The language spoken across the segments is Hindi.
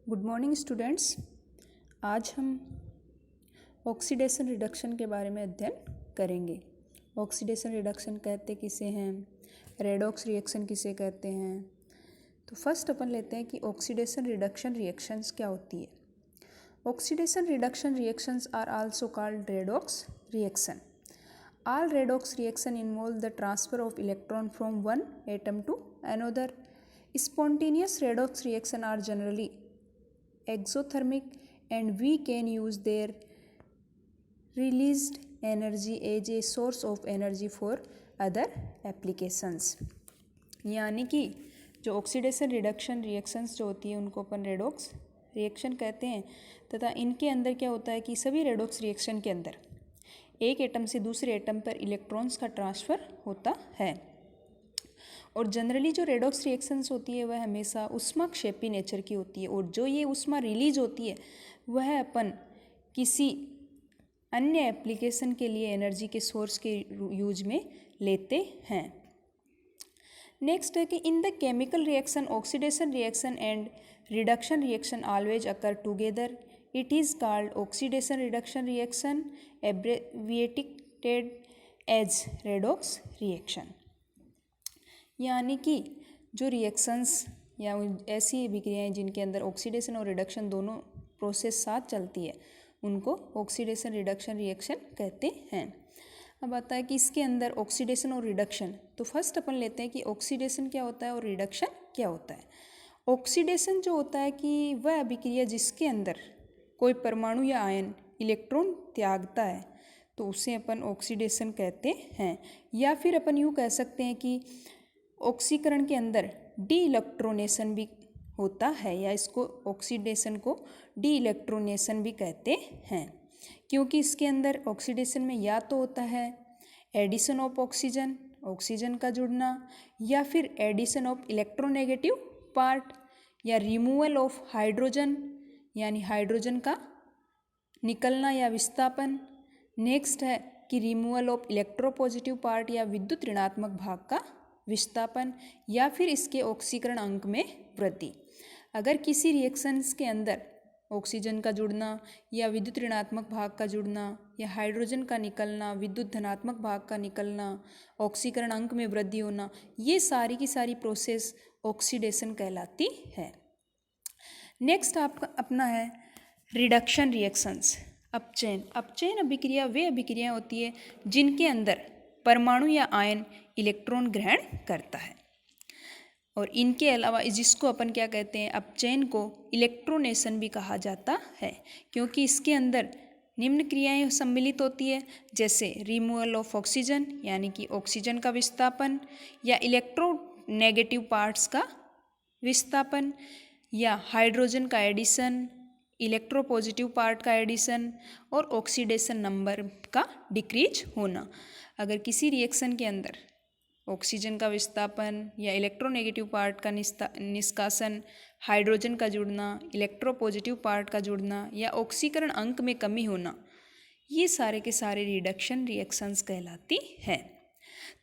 Good morning students. आज हम ऑक्सीडेशन रिडक्शन के बारे में अध्ययन करेंगे। ऑक्सीडेशन रिडक्शन कहते किसे हैं, रेडॉक्स रिएक्शन किसे कहते हैं। तो फर्स्ट अपन लेते हैं कि ऑक्सीडेशन रिडक्शन रिएक्शंस क्या होती है। Oxidation reduction reactions are also called redox reaction. All redox reaction involve the transfer of electron from one atom to another. Spontaneous redox reaction are generally exothermic and we can use their released energy as a source of energy for other applications. यानी कि जो ऑक्सीडेशन रिडक्शन रिएक्शंस जो होती है उनको अपन रेडॉक्स रिएक्शन कहते हैं, तथा इनके अंदर क्या होता है कि सभी रेडॉक्स रिएक्शन के अंदर एक एटम से दूसरे एटम पर इलेक्ट्रॉन्स का ट्रांसफ़र होता है। और जनरली जो रेडॉक्स रिएक्शंस होती है वह हमेशा ऊष्माक्षेपी नेचर की होती है, और जो ये ऊष्मा रिलीज होती है वह अपन किसी अन्य एप्लीकेशन के लिए एनर्जी के सोर्स के यूज में लेते हैं। नेक्स्ट है कि in the chemical reaction oxidation reaction and reduction reaction always occur together. It is called oxidation reduction reaction, abbreviated as redox reaction. यानी कि जो रिएक्शंस या ऐसी विक्रियाएं जिनके अंदर ऑक्सीडेशन और रिडक्शन दोनों प्रोसेस साथ चलती है उनको ऑक्सीडेशन रिडक्शन रिएक्शन कहते हैं। अब आता है कि इसके अंदर ऑक्सीडेशन और रिडक्शन, तो फर्स्ट अपन लेते हैं कि ऑक्सीडेशन क्या होता है और रिडक्शन क्या होता है। ऑक्सीडेशन जो होता है कि वह अभिक्रिया जिसके अंदर कोई परमाणु या आयन इलेक्ट्रॉन त्यागता है तो उसे अपन ऑक्सीडेशन कहते हैं। या फिर अपन यूँ कह सकते हैं कि ऑक्सीकरण के अंदर डी इलेक्ट्रोनेशन भी होता है, या इसको ऑक्सीडेशन को डी इलेक्ट्रोनेशन भी कहते हैं, क्योंकि इसके अंदर ऑक्सीडेशन में या तो होता है एडिशन ऑफ ऑक्सीजन, ऑक्सीजन का जुड़ना, या फिर एडिशन ऑफ इलेक्ट्रोनेगेटिव पार्ट, या रिमूवल ऑफ हाइड्रोजन यानी हाइड्रोजन का निकलना या विस्थापन। नेक्स्ट है कि रिमूवल ऑफ इलेक्ट्रोपॉजिटिव पार्ट या विद्युत ऋणात्मक भाग का विस्थापन, या फिर इसके ऑक्सीकरण अंक में वृद्धि। अगर किसी रिएक्शंस के अंदर ऑक्सीजन का जुड़ना या विद्युत ऋणात्मक भाग का जुड़ना या हाइड्रोजन का निकलना, विद्युत धनात्मक भाग का निकलना, ऑक्सीकरण अंक में वृद्धि होना, ये सारी की सारी प्रोसेस ऑक्सीडेशन कहलाती है। नेक्स्ट आपका अपना है रिडक्शन रिएक्शंस। अपचयन अभिक्रिया वे अभिक्रियाएं होती है जिनके अंदर परमाणु या आयन इलेक्ट्रॉन ग्रहण करता है, और इनके अलावा जिसको अपन क्या कहते हैं, अपचयन को इलेक्ट्रोनेशन भी कहा जाता है, क्योंकि इसके अंदर निम्न क्रियाएं सम्मिलित होती है, जैसे रिमूवल ऑफ ऑक्सीजन यानी कि ऑक्सीजन का विस्थापन, या इलेक्ट्रोनेगेटिव पार्ट्स का विस्थापन, या हाइड्रोजन का एडिशन, इलेक्ट्रोपॉजिटिव पार्ट का एडिशन, और ऑक्सीडेशन नंबर का डिक्रीज होना। अगर किसी रिएक्शन के अंदर ऑक्सीजन का विस्थापन या इलेक्ट्रोनेगेटिव पार्ट का निष्कासन, हाइड्रोजन का जुड़ना, इलेक्ट्रोपॉजिटिव पार्ट का जुड़ना, या ऑक्सीकरण अंक में कमी होना, ये सारे के सारे रिडक्शन रिएक्शंस कहलाती है।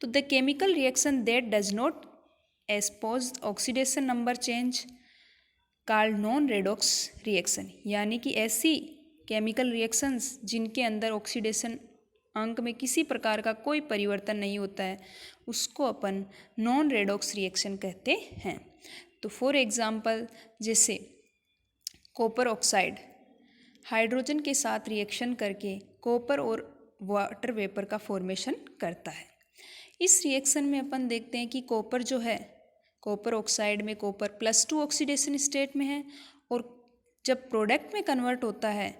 तो the chemical reaction that does not expose oxidation number change called non redox reaction, यानी कि ऐसी केमिकल रिएक्शंस जिनके अंदर ऑक्सीडेशन अंक में किसी प्रकार का कोई परिवर्तन नहीं होता है उसको अपन नॉन रेडॉक्स रिएक्शन कहते हैं। तो फॉर एग्जांपल जैसे कॉपर ऑक्साइड हाइड्रोजन के साथ रिएक्शन करके कॉपर और वाटर वेपर का फॉर्मेशन करता है। इस रिएक्शन में अपन देखते हैं कि कॉपर जो है, कॉपर ऑक्साइड में कॉपर +2 ऑक्सीडेशन स्टेट में है, और जब प्रोडक्ट में कन्वर्ट होता है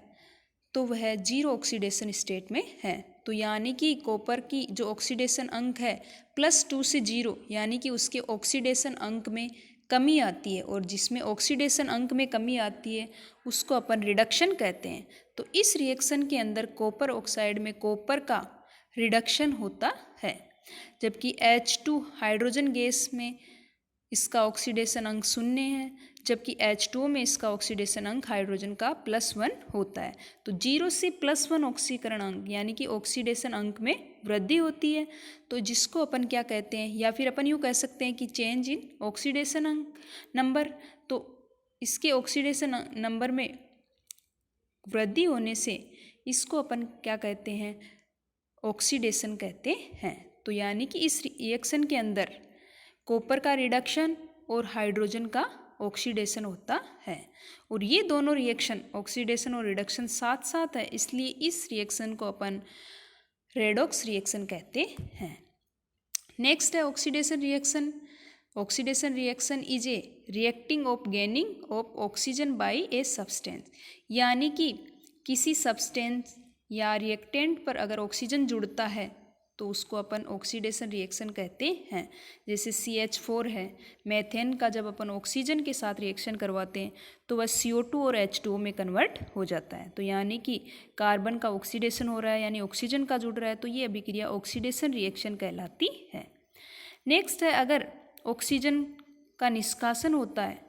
तो वह 0 ऑक्सीडेशन स्टेट में है। तो यानी कि कॉपर की जो ऑक्सीडेशन अंक है +2 से 0, यानी कि उसके ऑक्सीडेशन अंक में कमी आती है, और जिसमें ऑक्सीडेशन अंक में कमी आती है उसको अपन रिडक्शन कहते हैं। तो इस रिएक्शन के अंदर कॉपर ऑक्साइड में कॉपर का रिडक्शन होता है, जबकि H2 हाइड्रोजन गैस में इसका ऑक्सीडेशन अंक 0 है, जबकि H2O में इसका ऑक्सीडेशन अंक हाइड्रोजन का +1 होता है। तो 0 से +1 ऑक्सीकरण अंक यानी कि ऑक्सीडेशन अंक में वृद्धि होती है, तो जिसको अपन क्या कहते हैं, या फिर अपन यूँ कह सकते हैं कि चेंज इन ऑक्सीडेशन अंक नंबर। तो इसके ऑक्सीडेशन नंबर में वृद्धि होने से इसको अपन क्या कहते हैं, ऑक्सीडेशन कहते हैं। तो यानी कि इस रिएक्शन के अंदर कॉपर का रिडक्शन और हाइड्रोजन का ऑक्सीडेशन होता है, और ये दोनों रिएक्शन ऑक्सीडेशन और रिडक्शन साथ साथ है, इसलिए इस रिएक्शन को अपन रेडॉक्स रिएक्शन कहते हैं। नेक्स्ट है oxidation reaction. Oxidation reaction is a reacting of gaining of oxygen by a substance, यानी कि किसी सब्सटेंस या रिएक्टेंट पर अगर ऑक्सीजन जुड़ता है तो उसको अपन ऑक्सीडेशन रिएक्शन कहते हैं। जैसे CH4 है, मेथेन का जब अपन ऑक्सीजन के साथ रिएक्शन करवाते हैं तो वह CO2 और H2O में कन्वर्ट हो जाता है। तो यानी कि कार्बन का ऑक्सीडेशन हो रहा है, यानी ऑक्सीजन का जुड़ रहा है, तो ये अभिक्रिया ऑक्सीडेशन रिएक्शन कहलाती है। नेक्स्ट है अगर ऑक्सीजन का निष्कासन होता है,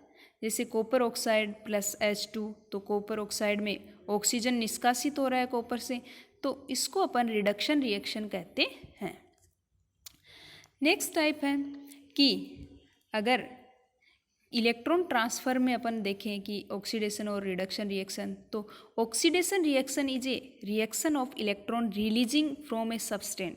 जैसे कॉपर ऑक्साइड प्लस H2, तो कॉपर ऑक्साइड में ऑक्सीजन निष्कासित हो रहा है कॉपर से, तो इसको अपन रिडक्शन रिएक्शन कहते हैं। नेक्स्ट टाइप है कि अगर इलेक्ट्रॉन ट्रांसफर में अपन देखें कि ऑक्सीडेशन और रिडक्शन रिएक्शन, तो oxidation reaction is a reaction of electron releasing from a substance,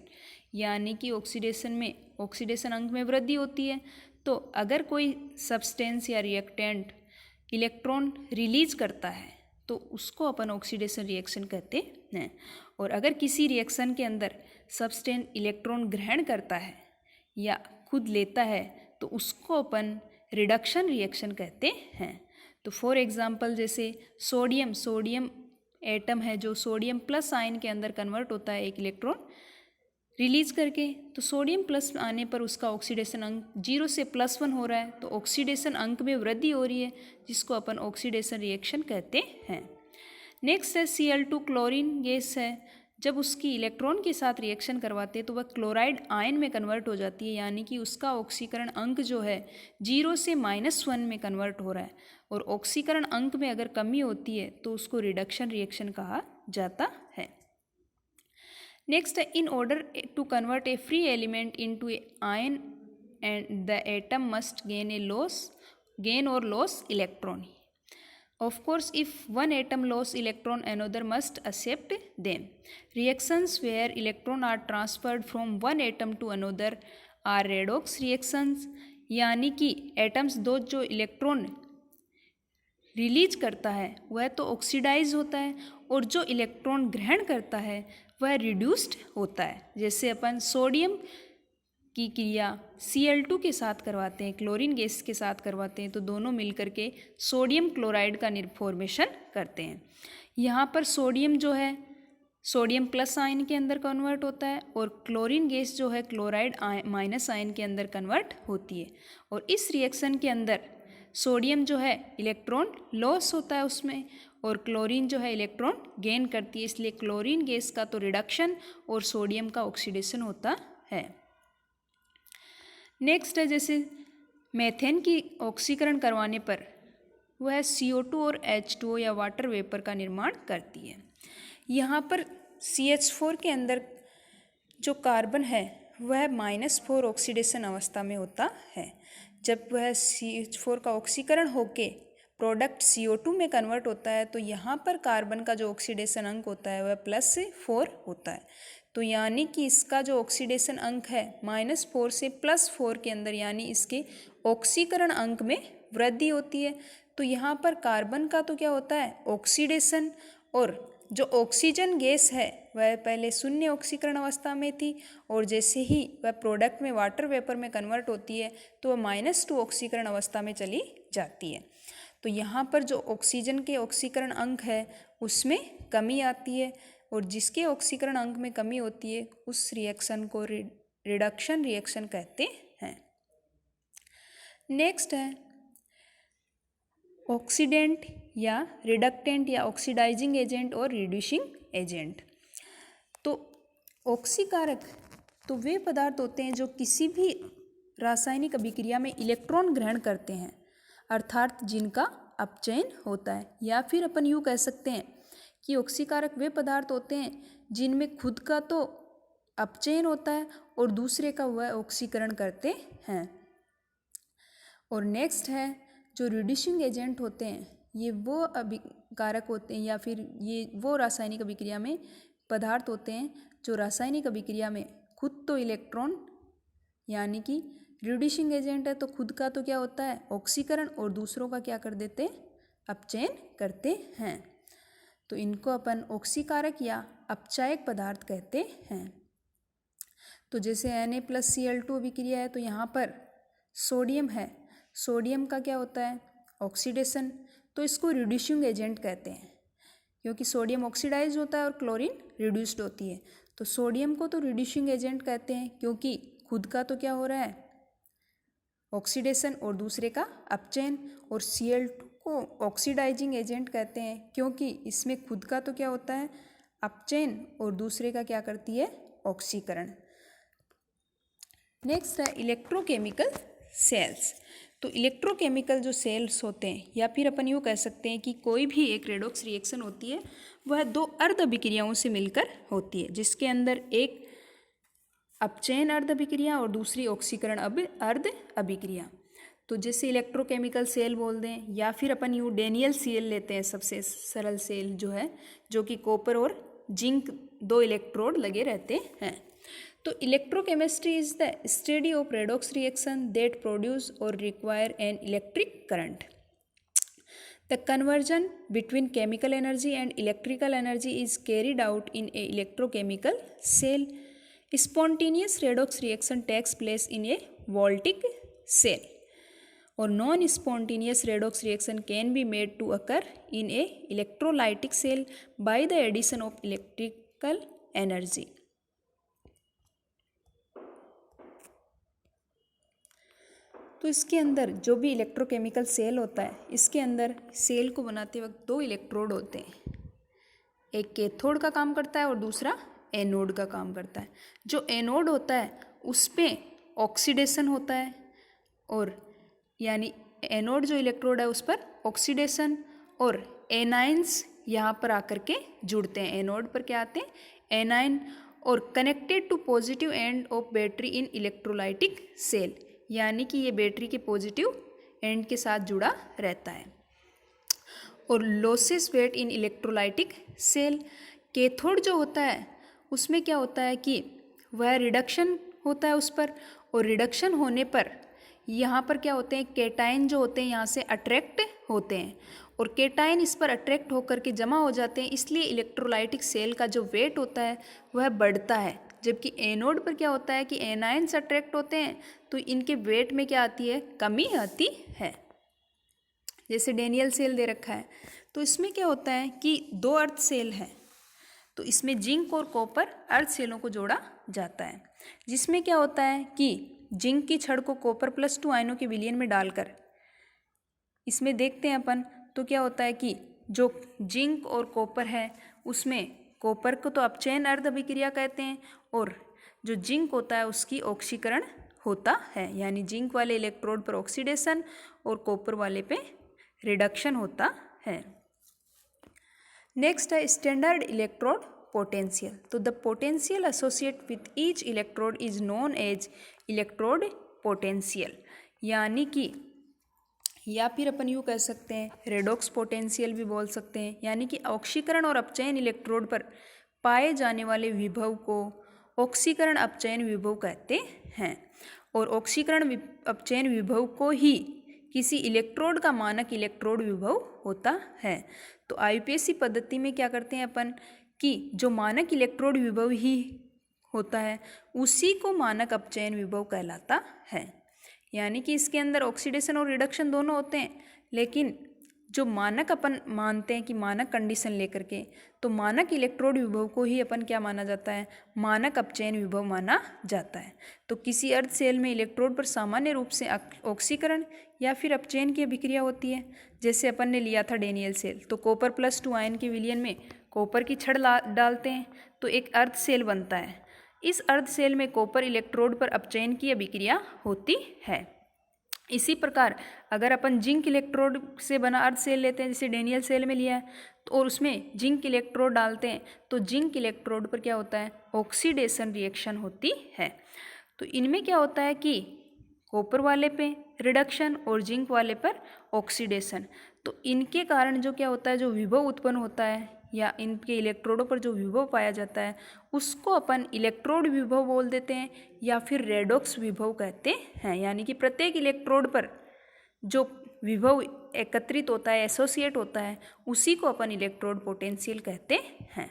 यानी कि ऑक्सीडेशन में ऑक्सीडेशन अंक में वृद्धि होती है। तो अगर कोई सब्सटेंस या रिएक्टेंट इलेक्ट्रॉन रिलीज करता है तो उसको अपन ऑक्सीडेशन रिएक्शन कहते हैं, और अगर किसी रिएक्शन के अंदर सब्सटेंस इलेक्ट्रॉन ग्रहण करता है या खुद लेता है तो उसको अपन रिडक्शन रिएक्शन कहते हैं। तो फॉर एग्जांपल जैसे सोडियम एटम है जो सोडियम प्लस आयन के अंदर कन्वर्ट होता है एक इलेक्ट्रॉन रिलीज करके, तो सोडियम प्लस आने पर उसका ऑक्सीडेशन अंक 0 से +1 हो रहा है, तो ऑक्सीडेशन अंक में वृद्धि हो रही है, जिसको अपन ऑक्सीडेशन रिएक्शन कहते हैं। नेक्स्ट है Cl2 क्लोरीन गैस है, जब उसकी इलेक्ट्रॉन के साथ रिएक्शन करवाते हैं तो वह क्लोराइड आयन में कन्वर्ट हो जाती है, यानी कि उसका ऑक्सीकरण अंक जो है 0 से -1 में कन्वर्ट हो रहा है, और ऑक्सीकरण अंक में अगर कमी होती है तो उसको रिडक्शन रिएक्शन कहा जाता है। नेक्स्ट है in order to convert a free element into a ion and the atom must gain or loss electron. Of course, if one atom lost electron, another must accept them. Reactions where electrons are transferred from one atom to another are redox reactions, यानी कि एटम्स दो जो इलेक्ट्रॉन रिलीज करता है वह तो ऑक्सीडाइज होता है, और जो इलेक्ट्रॉन ग्रहण करता है वह रिड्यूस्ड होता है। जैसे अपन सोडियम की क्रिया Cl2 के साथ करवाते हैं, क्लोरीन गैस के साथ करवाते हैं, तो दोनों मिलकर के सोडियम क्लोराइड का फॉर्मेशन करते हैं। यहाँ पर सोडियम जो है सोडियम प्लस आयन के अंदर कन्वर्ट होता है, और क्लोरीन गैस जो है क्लोराइड माइनस आयन के अंदर कन्वर्ट होती है, और इस रिएक्शन के अंदर सोडियम जो है इलेक्ट्रॉन लॉस होता है उसमें, और क्लोरीन जो है इलेक्ट्रॉन गेन करती है, इसलिए क्लोरीन गैस का तो रिडक्शन और सोडियम का ऑक्सीडेशन होता है। नेक्स्ट है जैसे मेथेन की ऑक्सीकरण करवाने पर वह CO2 और H2O या वाटर वेपर का निर्माण करती है। यहाँ पर CH4 के अंदर जो कार्बन है वह -4 ऑक्सीडेशन अवस्था में होता है। जब वह CH4 का ऑक्सीकरण होके प्रोडक्ट CO2 में कन्वर्ट होता है तो यहाँ पर कार्बन का जो ऑक्सीडेशन अंक होता है वह +4 होता है। तो यानी कि इसका जो ऑक्सीडेशन अंक है -4 से +4 के अंदर, यानी इसके ऑक्सीकरण अंक में वृद्धि होती है। तो यहाँ पर कार्बन का तो क्या होता है ऑक्सीडेशन, और जो ऑक्सीजन गैस है वह पहले शून्य ऑक्सीकरण अवस्था में थी, और जैसे ही वह प्रोडक्ट में वाटर वेपर में कन्वर्ट होती है तो वह -2 ऑक्सीकरण अवस्था में चली जाती है। तो यहाँ पर जो ऑक्सीजन के ऑक्सीकरण अंक है उसमें कमी आती है, और जिसके ऑक्सीकरण अंक में कमी होती है उस रिएक्शन को रिडक्शन रिएक्शन कहते हैं। नेक्स्ट है ऑक्सीडेंट या रिडक्टेंट या ऑक्सीडाइजिंग एजेंट और रिड्यूसिंग एजेंट। तो ऑक्सीकारक तो वे पदार्थ होते हैं जो किसी भी रासायनिक अभिक्रिया में इलेक्ट्रॉन ग्रहण करते हैं, अर्थात जिनका अपचयन होता है, या फिर अपन यूँ कह सकते हैं कि ऑक्सीकारक वे पदार्थ होते हैं जिनमें खुद का तो अपचयन होता है और दूसरे का वह ऑक्सीकरण करते हैं। और नेक्स्ट है जो रिड्यूसिंग एजेंट होते हैं ये वो अभिकारक होते हैं या फिर ये वो रासायनिक अभिक्रिया में पदार्थ होते हैं जो रासायनिक अभिक्रिया में खुद तो इलेक्ट्रॉन यानी कि रिड्यूसिंग एजेंट है तो खुद का तो क्या होता है ऑक्सीकरण और दूसरों का क्या कर देते हैं अपचयन करते हैं। तो इनको अपन ऑक्सीकारक या अपचायक पदार्थ कहते हैं। तो जैसे Na+Cl2 अभिक्रिया है तो यहाँ पर सोडियम है, सोडियम का क्या होता है ऑक्सीडेशन, तो इसको रिड्यूसिंग एजेंट कहते हैं क्योंकि सोडियम ऑक्सीडाइज होता है और क्लोरीन रिड्यूस्ड होती है। तो सोडियम को तो रिड्यूसिंग एजेंट कहते हैं क्योंकि खुद का तो क्या हो रहा है ऑक्सीडेशन और दूसरे का अपचयन, और Cl2 को ऑक्सीडाइजिंग एजेंट कहते हैं क्योंकि इसमें खुद का तो क्या होता है अपचयन और दूसरे का क्या करती है ऑक्सीकरण। नेक्स्ट है इलेक्ट्रोकेमिकल सेल्स। तो इलेक्ट्रोकेमिकल जो सेल्स होते हैं या फिर अपन यूँ कह सकते हैं कि कोई भी एक रेडॉक्स रिएक्शन होती है वह दो अर्ध अभिक्रियाओं से मिलकर होती है जिसके अंदर एक अपचयन अर्ध अभिक्रिया और दूसरी ऑक्सीकरण अर्ध अभिक्रिया। तो जैसे इलेक्ट्रोकेमिकल सेल बोल दें या फिर अपन यूँ डेनियल सेल लेते हैं, सबसे सरल सेल जो है जो कि कॉपर और जिंक दो इलेक्ट्रोड लगे रहते हैं। तो electrochemistry is the study of redox reaction that produce or require an electric current. The conversion between chemical energy and electrical energy is carried out in a electrochemical cell. Spontaneous redox reaction takes place in a voltaic cell or non-spontaneous redox reaction can be made to occur in a electrolytic cell by the addition of electrical energy. तो इसके अंदर जो भी इलेक्ट्रोकेमिकल सेल होता है इसके अंदर सेल को बनाते वक्त दो इलेक्ट्रोड होते हैं, एक कैथोड का काम करता है और दूसरा एनोड का काम करता है। जो एनोड होता है उस पर ऑक्सीडेशन होता है और यानी एनोड जो इलेक्ट्रोड है उस पर ऑक्सीडेशन और एनाइंस यहाँ पर आकर के जुड़ते हैं। एनोड पर क्या आते हैं एनाइन और connected to positive end of battery in electrolytic cell, यानी कि ये बैटरी के पॉजिटिव एंड के साथ जुड़ा रहता है। और लॉसेस वेट इन इलेक्ट्रोलाइटिक सेल, कैथोड जो होता है उसमें क्या होता है कि वह रिडक्शन होता है उस पर, और रिडक्शन होने पर यहाँ पर क्या होते हैं कैटाइन जो होते हैं यहाँ से अट्रैक्ट होते हैं और कैटाइन इस पर अट्रैक्ट होकर के जमा हो जाते हैं, इसलिए इलेक्ट्रोलाइटिक सेल का जो वेट होता है वह बढ़ता है। जबकि एनोड पर क्या होता है कि एनाइंस अट्रैक्ट होते हैं तो इनके वेट में क्या आती है कमी आती है। जैसे डेनियल सेल दे रखा है तो इसमें क्या होता है कि दो अर्ध सेल है तो इसमें जिंक और कॉपर अर्ध सेलों को जोड़ा जाता है, जिसमें क्या होता है कि जिंक की छड़ को कॉपर +2 आयनों के विलयन में डालकर इसमें देखते हैं अपन तो क्या होता है कि जो जिंक और कॉपर है उसमें कॉपर को तो अपचयन अर्ध अभिक्रिया कहते हैं और जो जिंक होता है उसकी ऑक्सीकरण होता है, यानी जिंक वाले इलेक्ट्रोड पर ऑक्सीडेशन और कॉपर वाले पे रिडक्शन होता है। नेक्स्ट है स्टैंडर्ड इलेक्ट्रोड पोटेंशियल। तो the potential associate with each electrode is known as electrode potential, यानी कि या फिर अपन यूँ कह सकते हैं रेडॉक्स पोटेंशियल भी बोल सकते हैं, यानी कि ऑक्सीकरण और अपचयन इलेक्ट्रोड पर पाए जाने वाले विभव को ऑक्सीकरण अपचयन विभव कहते हैं और ऑक्सीकरण अपचयन विभव को ही किसी इलेक्ट्रोड का मानक इलेक्ट्रोड विभव होता है। तो आईपीएससी पद्धति में क्या करते हैं अपन कि जो मानक इलेक्ट्रोड विभव ही होता है उसी को मानक अपचयन विभव कहलाता है, यानी कि इसके अंदर ऑक्सीडेशन और रिडक्शन दोनों होते हैं, लेकिन जो मानक अपन मानते हैं कि मानक कंडीशन लेकर के तो मानक इलेक्ट्रोड विभव को ही अपन क्या माना जाता है मानक अपचयन विभव माना जाता है। तो किसी अर्ध सेल में इलेक्ट्रोड पर सामान्य रूप से ऑक्सीकरण या फिर अपचयन की अभिक्रिया होती है। जैसे अपन ने लिया था डेनियल सेल, तो कॉपर +2 आयन के विलयन में कॉपर की छड़ डालते हैं तो एक अर्ध सेल बनता है। इस अर्ध सेल में कॉपर इलेक्ट्रोड पर अपचयन की अभिक्रिया होती है। इसी प्रकार अगर अपन जिंक इलेक्ट्रोड से बना अर्ध सेल लेते हैं जैसे डेनियल सेल में लिया है तो और उसमें जिंक इलेक्ट्रोड डालते हैं तो जिंक इलेक्ट्रोड पर क्या होता है ऑक्सीडेशन रिएक्शन होती है। तो इनमें क्या होता है कि कॉपर वाले पे रिडक्शन और जिंक वाले पर ऑक्सीडेशन। तो इनके कारण जो क्या होता है, जो विभव उत्पन्न होता है या इनके इलेक्ट्रोडों पर जो विभव पाया जाता है उसको अपन इलेक्ट्रोड विभव बोल देते हैं या फिर रेडॉक्स विभव कहते हैं। यानी कि प्रत्येक इलेक्ट्रोड पर जो विभव एकत्रित होता है, एसोसिएट होता है, उसी को अपन इलेक्ट्रोड पोटेंशियल कहते हैं।